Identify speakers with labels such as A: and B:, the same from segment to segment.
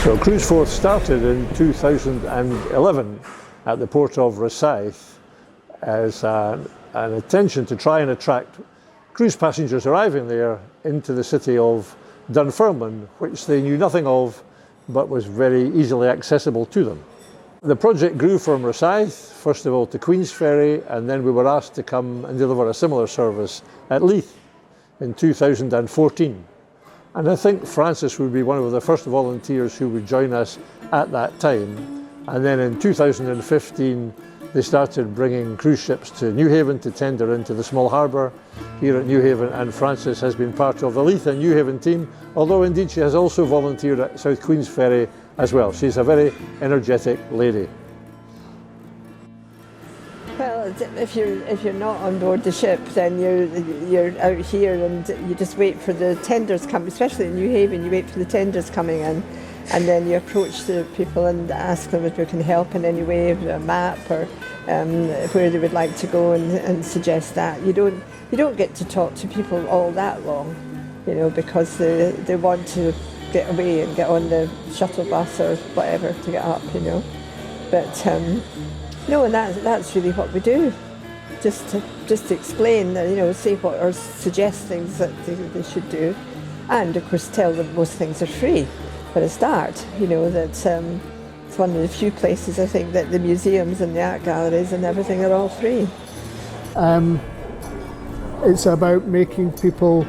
A: So CruiseForth started in 2011 at the port of Rosyth as an intention to try and attract cruise passengers arriving there into the city of Dunfermline, which they knew nothing of but was very easily accessible to them. The project grew from Rosyth, first of all to Queensferry, and then we were asked to come and deliver a similar service at Leith in 2014. And I think Frances would be one of the first volunteers who would join us at that time. And then in 2015, they started bringing cruise ships to Newhaven to tender into the small harbour here at Newhaven, and Frances has been part of the Leith and Newhaven team, although indeed she has also volunteered at South Queensferry as well. She's a very energetic lady.
B: Well, if you're not on board the ship, then you're out here and you just wait for the tenders coming, especially in Newhaven. You wait for the tenders coming in, and then you approach the people and ask them if you can help in any way, a map or where they would like to go, and suggest that. You don't get to talk to people all that long, you know, because they want to get away and get on the shuttle bus or whatever to get up, you know. But no, and that's really what we do. Just to explain, you know, say what or suggest things that they should do, and of course tell them most things are free for a start. You know that it's one of the few places I think that the museums and the art galleries and everything are all free.
C: It's about making people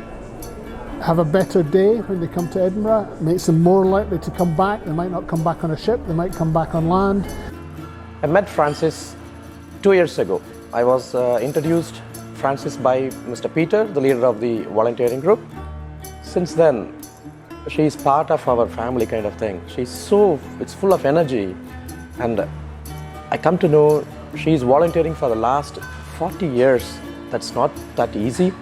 C: have a better day when they come to Edinburgh. It makes them more likely to come back. They might not come back on a ship, they might come back on land.
D: I met Frances 2 years ago. I was introduced Frances by Mr. Peter, the leader of the volunteering group. Since then, she's part of our family kind of thing. It's full of energy, and I come to know she's volunteering for the last 40 years. That's not that easy.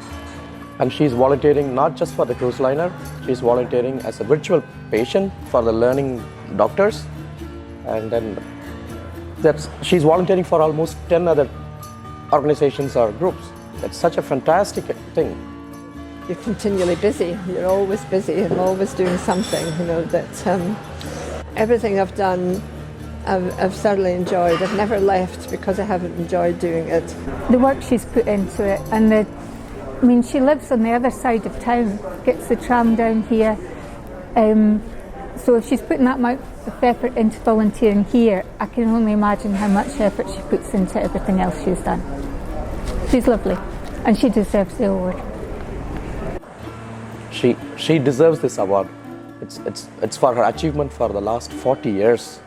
D: And she's volunteering not just for the cruise liner, she's volunteering as a virtual patient for the learning doctors, and then she's volunteering for almost 10 other organizations or groups. That's such a fantastic thing.
B: You're continually busy. You're always busy and always doing something. You know that everything I've done, I've thoroughly enjoyed. I've never left because I haven't enjoyed doing it.
E: The work she's put into it, and she lives on the other side of town, gets the tram down here. So if she's putting that much effort into volunteering here, I can only imagine how much effort she puts into everything else she's done. She's lovely, and she deserves the award.
D: She deserves this award. It's for her achievement for the last 40 years.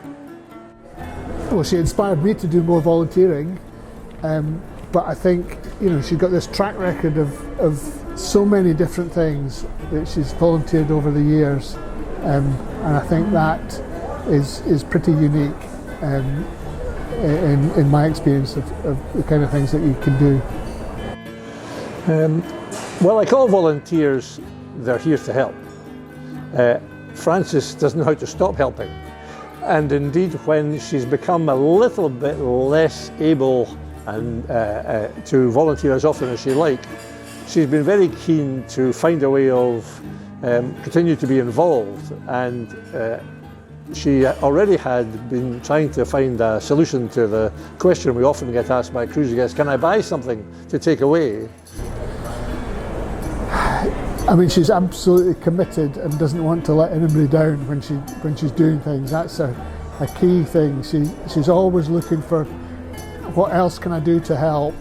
C: Well, she inspired me to do more volunteering, but I think, you know, she's got this track record of so many different things that she's volunteered over the years. And I think that is pretty unique in my experience of the kind of things that you can do.
A: Well, like all volunteers, they're here to help. Frances doesn't know how to stop helping. And indeed, when she's become a little bit less able and to volunteer as often as she'd like, she's been very keen to find a way of continue to be involved, and she already had been trying to find a solution to the question we often get asked by cruise guests: can I buy something to take away?
C: I mean, she's absolutely committed and doesn't want to let anybody down when she's doing things. That's a key thing. She's always looking for what else can I do to help.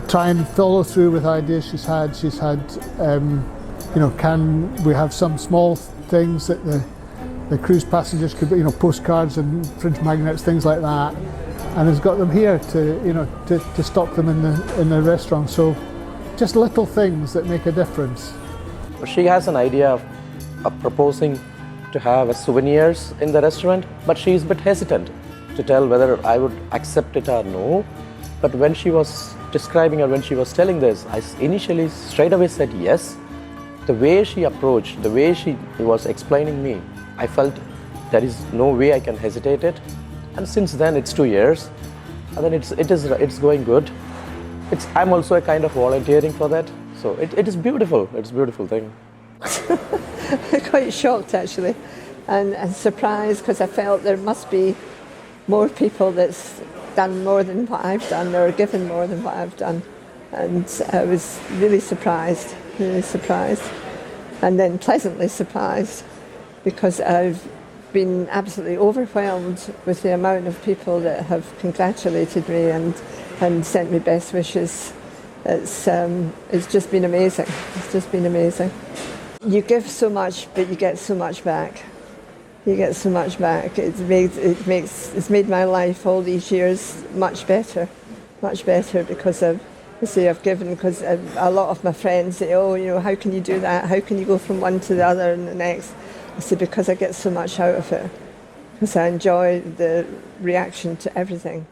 C: Try and follow through with ideas she's had. You know, can we have some small things that the cruise passengers could, you know, postcards and fridge magnets, things like that, and has got them here to stock them in the restaurant. So just little things that make a difference.
D: She has an idea of proposing to have souvenirs in the restaurant, but she's a bit hesitant to tell whether I would accept it or no. But when she was describing or when she was telling this, I initially straight away said yes. The way she approached, the way she was explaining me, I felt there is no way I can hesitate it. And since then, it's 2 years, and then it's going good. I'm also a kind of volunteering for that, so it is beautiful. It's a beautiful thing.
B: quite shocked actually, and surprised because I felt there must be more people that's done more than what I've done or given more than what I've done, and I was really surprised, and then pleasantly surprised because I've been absolutely overwhelmed with the amount of people that have congratulated me and sent me best wishes. It's just been amazing. It's just been amazing. You give so much, but you get so much back. You get so much back. It's made my life all these years much better because I've given. Because a lot of my friends say, "Oh, you know, how can you do that? How can you go from one to the other and the next?" I say, because I get so much out of it. Because I enjoy the reaction to everything.